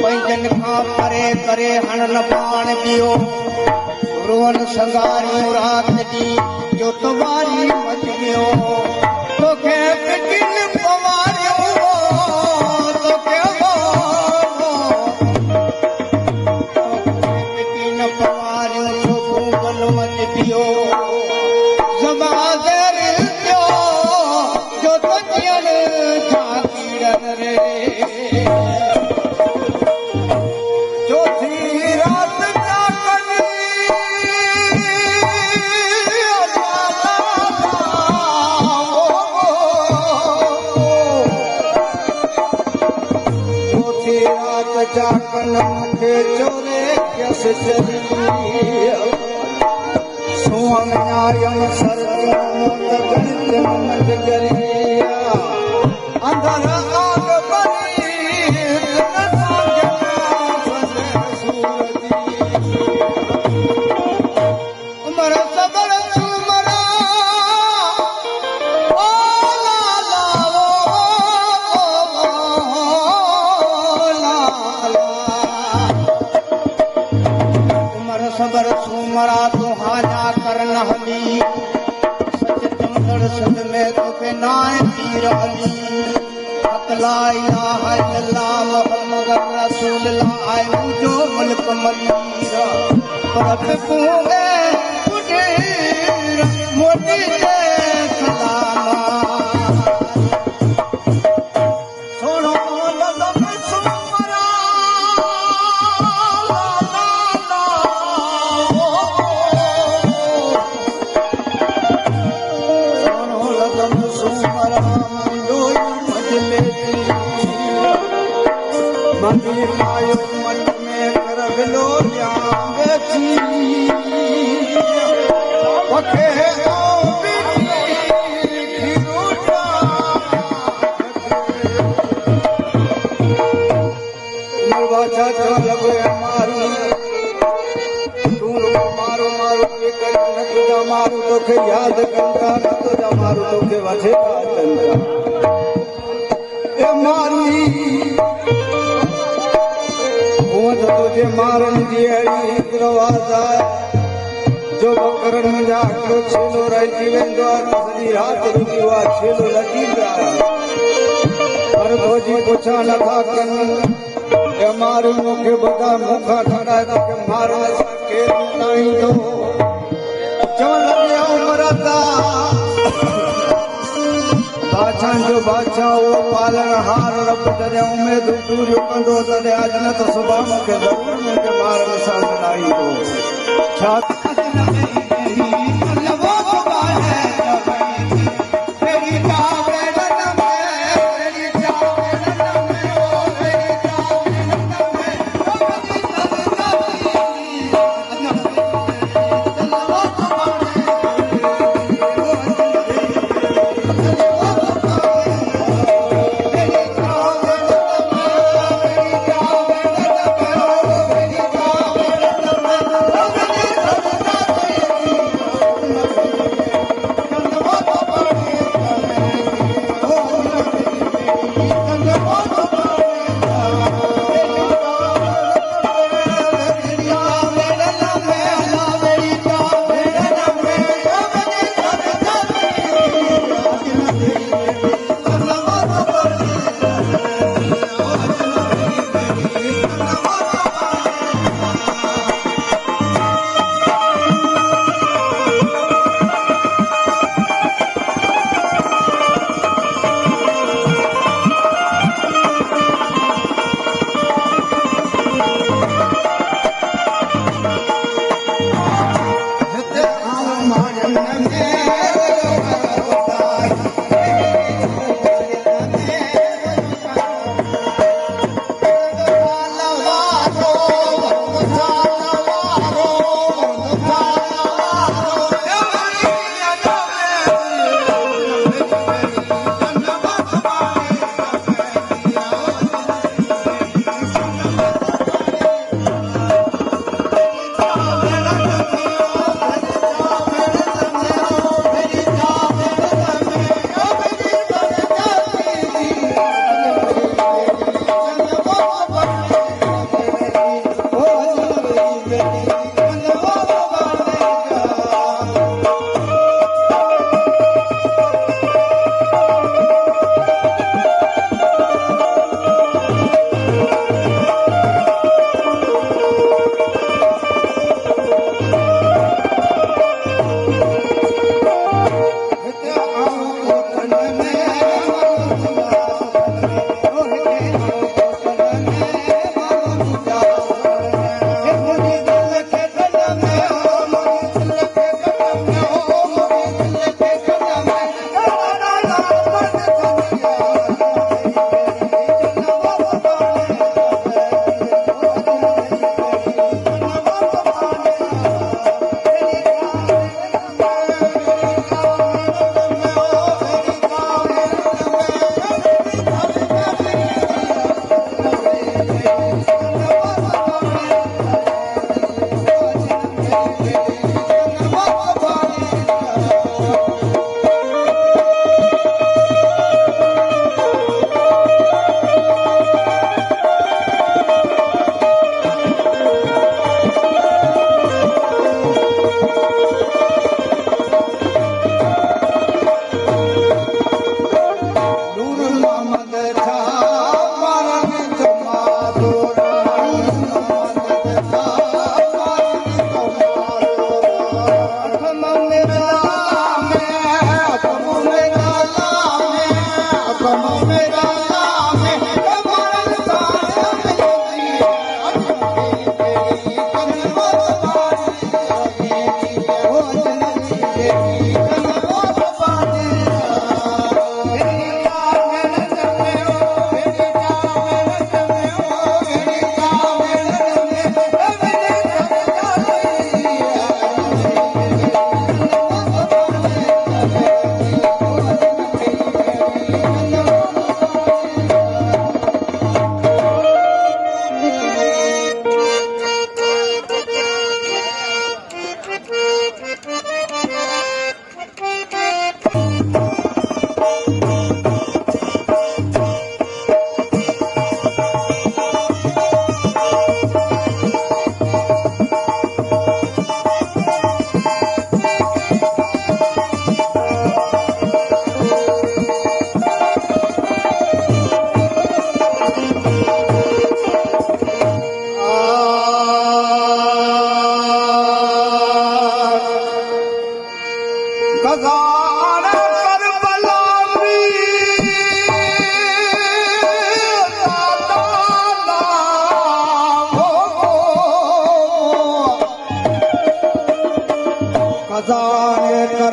पंजन खां परे करे हणन पाण पियो रोवन संगारी रात दी जो तवारी मच गयो तोखे पिटिन पवारियो तोखे पिटिन पवारियो तो भूगल मच पियो समादर जो जो तजियन झांकीड़न रे के चोरे कस चली सुहमनायम सरजम गणित मन गरिया अंधर आग बनी उमर सबर सुमरा ओ लाला सबर सुमरा तुहाजा करन हली सच चमड़ सद में तोखे नाय पीर अली अकला इलाहा इल्लल्लाह मुहम्मद रसूलुल्लाह आयो जो मुल्क मदीना परत पूरे उठे मोटी दे सलामा सोनो लदम सुमरा मंदिर आयो मन में कर लो बेची ओके ओ बेटी मरवाचा चल लगे मारू तू मारो मारो के कर न तुझा मारू तो के याद करता न तुझा मारू तो के वछे करता ए मारी तुझे मारन जी अड़ी दरवाजा जो बकरन में जाके छेलो रही वेंदो सॼी रात रुकी हुआ छेलो लगी पर भोजी पुछा नथा कन ए मारू मूंखे बता मुखा ठड़ाए तोखे मारण सां केरु न ईंदो चवण लॻे मरदा बादशाह जो बादशाह वो पालन हार रब तॾहिं उमेद पूरियो कंदो तॾहिं अॼु न त सुभाणे मूंखे ज़रूरु मुंहिंजे ॿारनि सां मिलाईंदो छा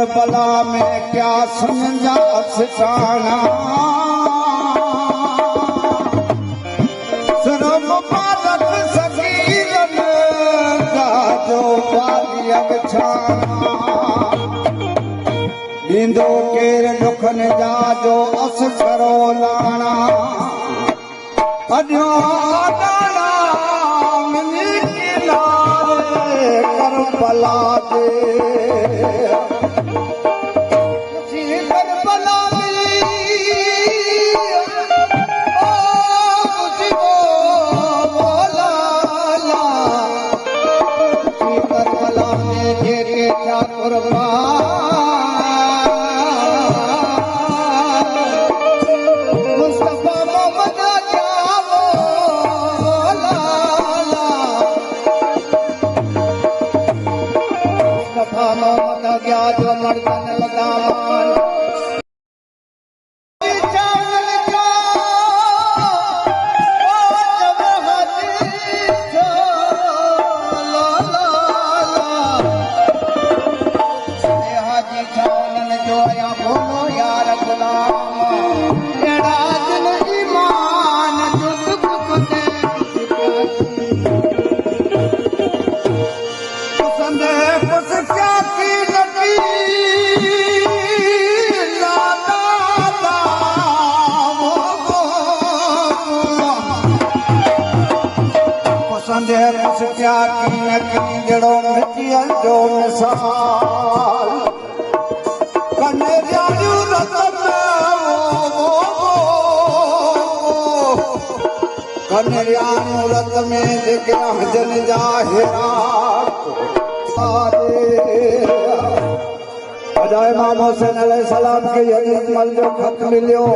करबला में क्या समझा अफसाना सिर्फ बालक सगीरन का जो पालिया बिछाना ॾींदो केर दुखन जा जो अस करो लाणा अॼो दाना मिली किनारे करबला दे करबला करबला में जेके क्या कुर्बान जो मर्दन लगान हाजी छानन जो या बोलो यार गुलाम एड़ा दिल ईमान जुद कुते संदे कुछ क्या की क्या की जड़ो मिटियल जो मिसाल कने जायू रतन कने जायू रत में जेके हजन जा हेरा अजा इमाम हुसैन अलैहिस्सलाम के यजीद जो खत मिलियो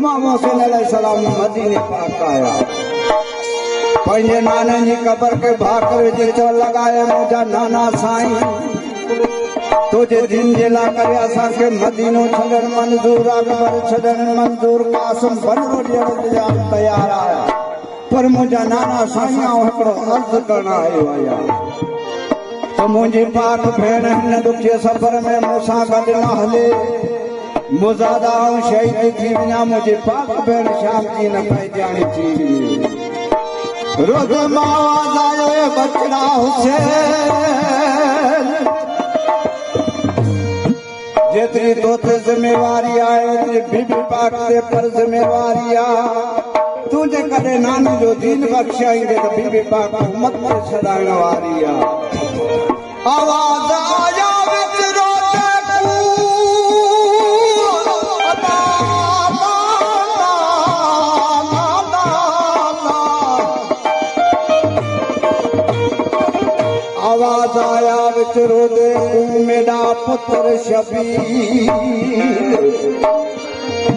इमाम हुसैन अलैहिस्सलाम मदीने पाक आया पंहिंजे नाने जी कब्र के भाकर विच चो लगाए मुंहिंजा नाना साईं तुझे दिन जे लाइ करे असांखे मदीनो छॾणु मंज़ूर आहे कब्र छॾणु मंज़ूर कासिम बनरो ॾियण जा तयार आया पर मुंहिंजा नाना साईं हिकिड़ो अर्ज़ु करणु आयो आहियां त मुंहिंजी पाक भेण हिन ॾुखे सफ़र में मूंसां गॾु न हले मुज़ादा ऐं शहीद थी वञा मुंहिंजी पाक भेण शाम जी न पहचानी थी रोज़ आवाज़ आए बचड़ा हुसैन जेतरी तोते जिम्मेवारी आए ओतरी बीबी पाक ते पर जिम्मेवारी आ तू जे कदे नानी जो दीन बख्शाईंदे त बीबी पाक उम्मत में छॾाइण वारी आ आवाज़ आया विच रोते आवाज आया विच रोदे मेरा पुत्र शबीर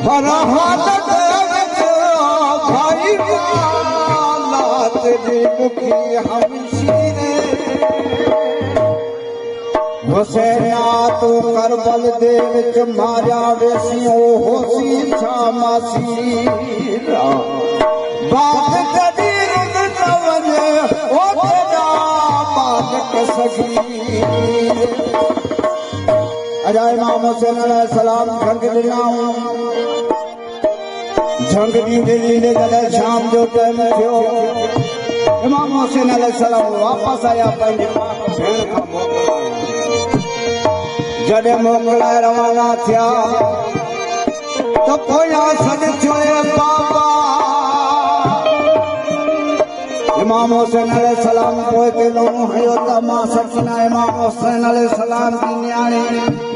हर हालत विच भाई लात दी मुखी हमशीर हुसैना तू करबल दे विच मारिया वेसी ओ होसी छा मासीर बात कदी रुद न वञे ओ अजा इमाम हुसैन अलैहिस्सलाम झंग ॾिना झंग ॾींदे जॾहिं शाम जो टाइम थियो इमाम हुसैन अलैहिस्सलाम वापसि आया पंहिंजे भेण खां मोकिलाए जॾहिं मोकिलाए रवाना थिया त पोयां सॾु थियो बाबा इमाम हुसैन अलैहिस्सलाम पोइ ते लोणो हयो त मां सचना इमाम हुसैन अलैहिस्सलाम जी न्याणी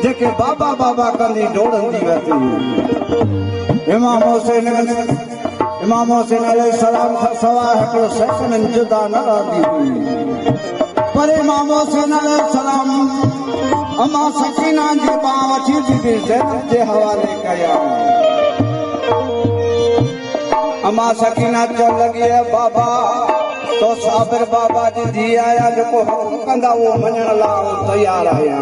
जेके बाबा बाबा कंदी डोड़ंदी वठी इमाम हुसैन अलैहिस्सलाम खां सवाइ हिकिड़ो सेकंड जुदा न रहंदी हुई पर इमाम हुसैन अलैहिस्सलाम अमा सकीना जी बांह वठी बीबी ज़ैनब जे हवाले कया अमा सकीना चवण लॻी बाबा तो साबिर बाबा जी धी आया जो हुकुम कंदा वो मञण लाइ तयार आया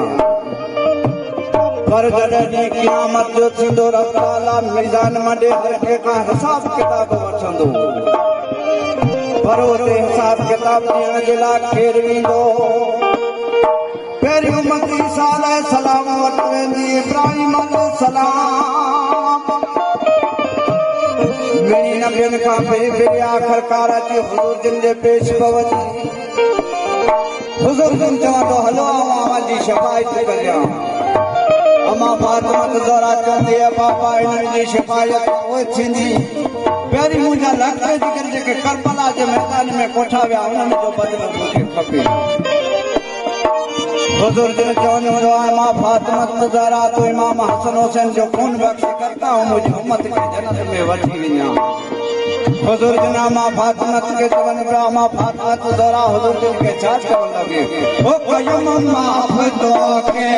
पर जॾहिं क़यामत जो थींदो रब ताला मैदान मॾे हर के का हिसाब किताब वठंदो पर उते हिसाब किताब ॾियण जे लाइ केरु ईंदो पहिरीं उमत ईसा अलैहिस्सलाम वटि वेंदी इब्राहिम अलैहिस्सलाम घणी नबियनि खां पहिरीं आख़िरकार अची हुज़ूर जिन जे पेश पवंदी हुज़ूर जिन चवंदो हलो अव्हां जी शफ़ाअत करियां अम्मा फातिमा ज़हरा चवंदी है बाबा इन्हनि जी शफ़ाअत उहे थींदी पहिरीं मुंहिंजा लख जिकर जेके करबला जे मैदान में कोठा विया उन्हनि जो बदिलो मूंखे खपे हुज़ूर जिन चवंदो हूंदो आहे मां फातिमा ज़हरा तो इमाम हसन हुसैन जो खून बख़्श करता हूं मुंहिंजी उम्मत खे जन्नत में वठी वञा हुज़ूर जिन मां फातिमा खे चवनि पिया मां फातिमा ज़हरा हुज़ूर जिन खे छा चवणु लॻे ओ कयुम माफ़ तोखे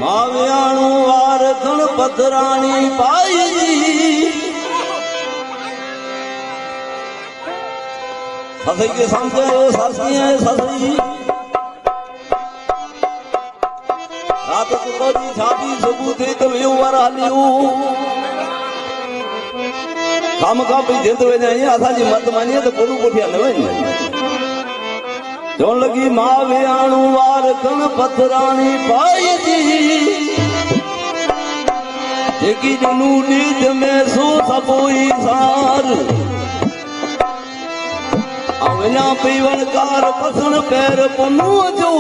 माव्याणु वार गणपत रानी पाई ससई के सामने सासी है ससई रात को कोई छाती सबूते तो यो वरालियो काम का भी जिंद वे नहीं आधा जी मत मानिए तो कोरू कोठिया नवे जोन लगी माव्याणु वार गणपत रानी पाई जी जेकी जनू नीज में सो सबोई सार अवना पीवन कार पसन पैर पन्नू जो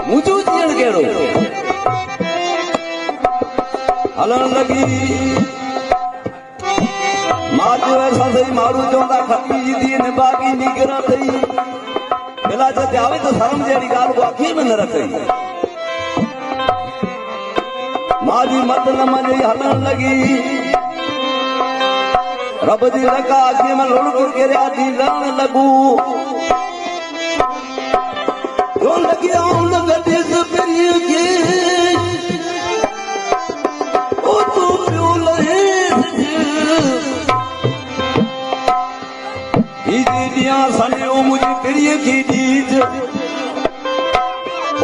मुझू जीण केड़ो हलन लगी आज ऐसा सही मारू चौंदा खपी जी दी ने बाकी निकरा थई पहला जब आवे तो शर्म जड़ी गाल को आखी में न रखई माजी मत न मजे हलन लगी रब दी लगा आखी में लुढ़ के आदि लण लगू जो लगी आउन गदे से पेरी के ओ तू प्यो लहे दिया सने ओ मुझे पेरी की चीज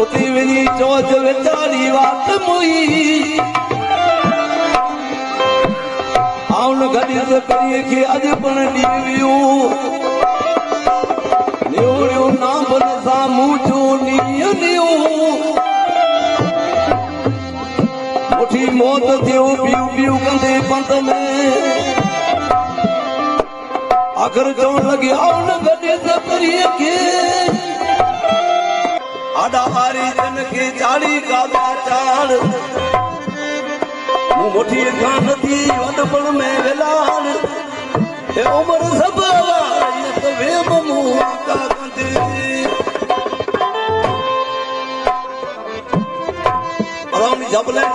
उती वनी चोच वेचारी बात मुई आउन गदे से पेरी के अज पण दीवियो न्यूरियो ना बन सा मुझो नियो मुठी मौत थियो पियो पियो कंदे पंत में आखिर चवण लगी आउन गडे से करिए के आडा हारी जन के चाड़ी का चाड़ मु मुठी खान थी वडपण में वेलाल ए उमर सब वायत वे ममू का कंदे और हम जबले